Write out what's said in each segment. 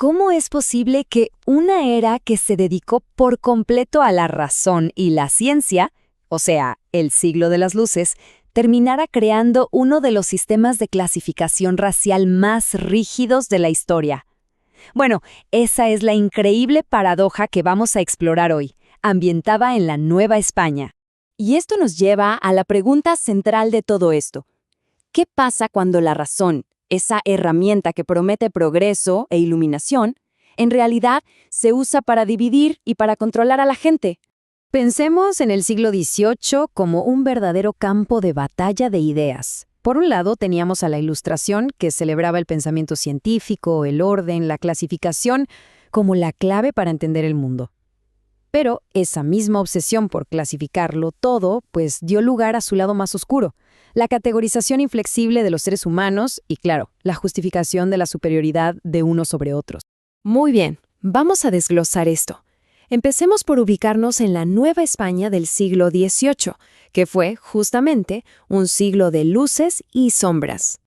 ¿Cómo es posible que una era que se dedicó por completo a la razón y la ciencia, o sea, el siglo de las luces, terminara creando uno de los sistemas de clasificación racial más rígidos de la historia? Bueno, esa es la increíble paradoja que vamos a explorar hoy, ambientada en la Nueva España. Y esto nos lleva a la pregunta central de todo esto. ¿Qué pasa cuando la razón, esa herramienta que promete progreso e iluminación, en realidad se usa para dividir y para controlar a la gente? Pensemos en el siglo XVIII como un verdadero campo de batalla de ideas. Por un lado teníamos a la Ilustración, que celebraba el pensamiento científico, el orden, la clasificación, como la clave para entender el mundo. Pero esa misma obsesión por clasificarlo todo, pues dio lugar a su lado más oscuro, la categorización inflexible de los seres humanos y, claro, la justificación de la superioridad de unos sobre otros. Muy bien, vamos a desglosar esto. Empecemos por ubicarnos en la Nueva España del siglo XVIII, que fue, justamente, un siglo de luces y sombras.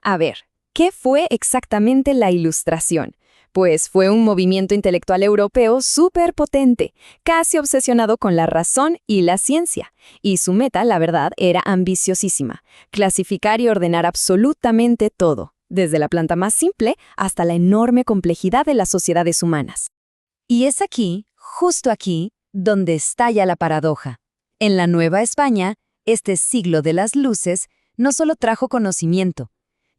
A ver, ¿qué fue exactamente la Ilustración? Pues fue un movimiento intelectual europeo súper potente, casi obsesionado con la razón y la ciencia. Y su meta, la verdad, era ambiciosísima: clasificar y ordenar absolutamente todo, desde la planta más simple hasta la enorme complejidad de las sociedades humanas. Y es aquí, justo aquí, donde estalla la paradoja. En la Nueva España, este siglo de las luces no solo trajo conocimiento,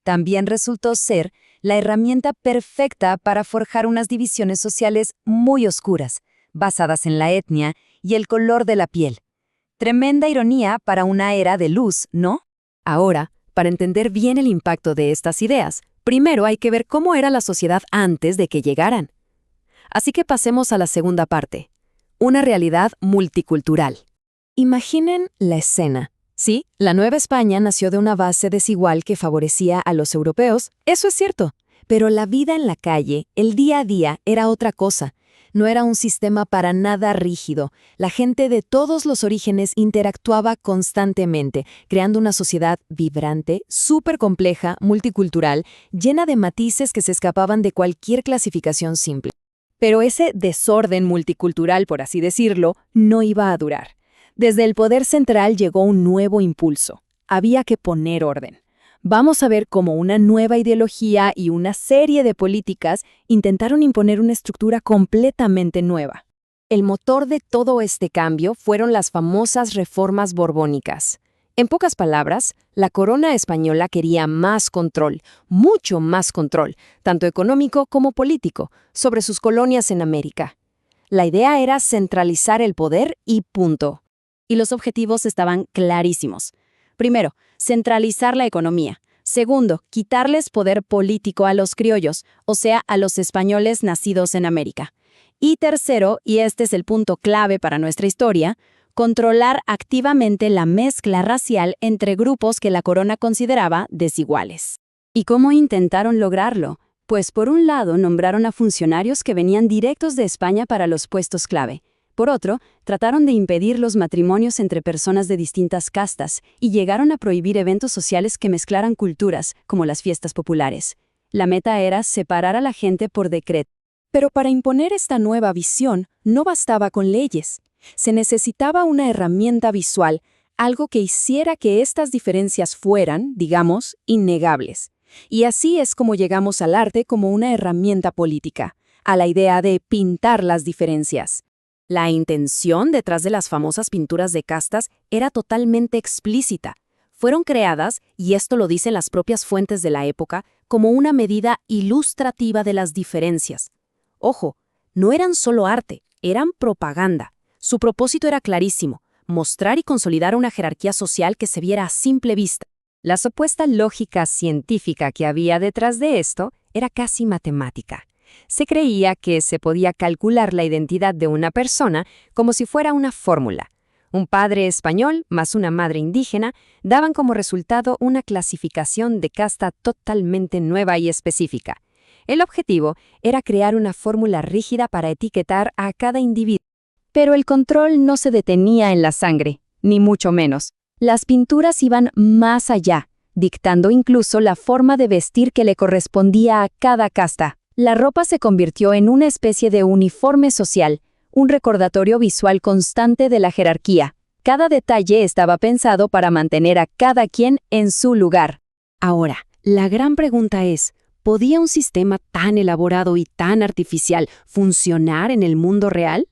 también resultó ser la herramienta perfecta para forjar unas divisiones sociales muy oscuras, basadas en la etnia y el color de la piel. Tremenda ironía para una era de luz, ¿no? Ahora, para entender bien el impacto de estas ideas, primero hay que ver cómo era la sociedad antes de que llegaran. Así que pasemos a la segunda parte, una realidad multicultural. Imaginen la escena. Sí, la Nueva España nació de una base desigual que favorecía a los europeos, eso es cierto, pero la vida en la calle, el día a día, era otra cosa. No era un sistema para nada rígido. La gente de todos los orígenes interactuaba constantemente, creando una sociedad vibrante, súper compleja, multicultural, llena de matices que se escapaban de cualquier clasificación simple. Pero ese desorden multicultural, por así decirlo, no iba a durar. Desde el poder central llegó un nuevo impulso. Había que poner orden. Vamos a ver cómo una nueva ideología y una serie de políticas intentaron imponer una estructura completamente nueva. El motor de todo este cambio fueron las famosas reformas borbónicas. En pocas palabras, la corona española quería más control, mucho más control, tanto económico como político, sobre sus colonias en América. La idea era centralizar el poder y punto. Y los objetivos estaban clarísimos. Primero, centralizar la economía. Segundo, quitarles poder político a los criollos, o sea, a los españoles nacidos en América. Y tercero, y este es el punto clave para nuestra historia, controlar activamente la mezcla racial entre grupos que la corona consideraba desiguales. ¿Y cómo intentaron lograrlo? Pues por un lado nombraron a funcionarios que venían directos de España para los puestos clave. Por otro, trataron de impedir los matrimonios entre personas de distintas castas y llegaron a prohibir eventos sociales que mezclaran culturas, como las fiestas populares. La meta era separar a la gente por decreto. Pero para imponer esta nueva visión, no bastaba con leyes. Se necesitaba una herramienta visual, algo que hiciera que estas diferencias fueran, digamos, innegables. Y así es como llegamos al arte como una herramienta política, a la idea de pintar las diferencias. La intención detrás de las famosas pinturas de castas era totalmente explícita. Fueron creadas, y esto lo dicen las propias fuentes de la época, como una medida ilustrativa de las diferencias. Ojo, no eran solo arte, eran propaganda. Su propósito era clarísimo: mostrar y consolidar una jerarquía social que se viera a simple vista. La supuesta lógica científica que había detrás de esto era casi matemática. Se creía que se podía calcular la identidad de una persona como si fuera una fórmula. Un padre español más una madre indígena daban como resultado una clasificación de casta totalmente nueva y específica. El objetivo era crear una fórmula rígida para etiquetar a cada individuo. Pero el control no se detenía en la sangre, ni mucho menos. Las pinturas iban más allá, dictando incluso la forma de vestir que le correspondía a cada casta. La ropa se convirtió en una especie de uniforme social, un recordatorio visual constante de la jerarquía. Cada detalle estaba pensado para mantener a cada quien en su lugar. Ahora, la gran pregunta es, ¿podía un sistema tan elaborado y tan artificial funcionar en el mundo real?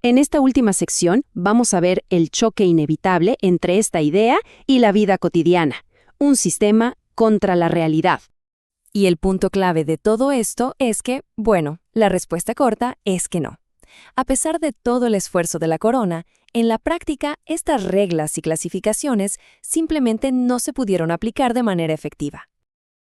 En esta última sección vamos a ver el choque inevitable entre esta idea y la vida cotidiana, un sistema contra la realidad. Y el punto clave de todo esto es que, bueno, la respuesta corta es que no. A pesar de todo el esfuerzo de la corona, en la práctica estas reglas y clasificaciones simplemente no se pudieron aplicar de manera efectiva.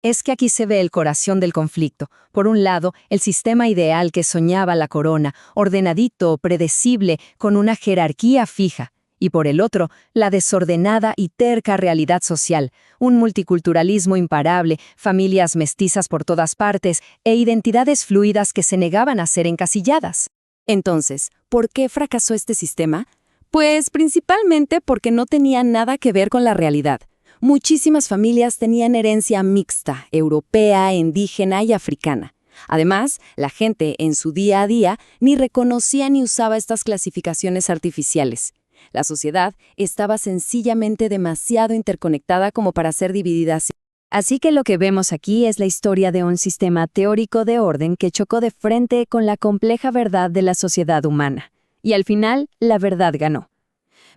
Es que aquí se ve el corazón del conflicto. Por un lado, el sistema ideal que soñaba la corona, ordenadito, predecible, con una jerarquía fija. Y por el otro, la desordenada y terca realidad social, un multiculturalismo imparable, familias mestizas por todas partes e identidades fluidas que se negaban a ser encasilladas. Entonces, ¿por qué fracasó este sistema? Pues principalmente porque no tenía nada que ver con la realidad. Muchísimas familias tenían herencia mixta, europea, indígena y africana. Además, la gente en su día a día ni reconocía ni usaba estas clasificaciones artificiales. La sociedad estaba sencillamente demasiado interconectada como para ser dividida así. Así que lo que vemos aquí es la historia de un sistema teórico de orden que chocó de frente con la compleja verdad de la sociedad humana. Y al final, la verdad ganó.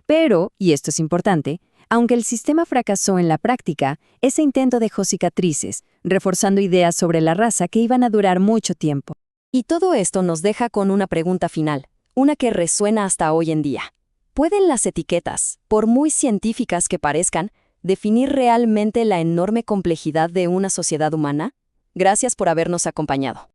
Pero, y esto es importante, aunque el sistema fracasó en la práctica, ese intento dejó cicatrices, reforzando ideas sobre la raza que iban a durar mucho tiempo. Y todo esto nos deja con una pregunta final, una que resuena hasta hoy en día. ¿Pueden las etiquetas, por muy científicas que parezcan, definir realmente la enorme complejidad de una sociedad humana? Gracias por habernos acompañado.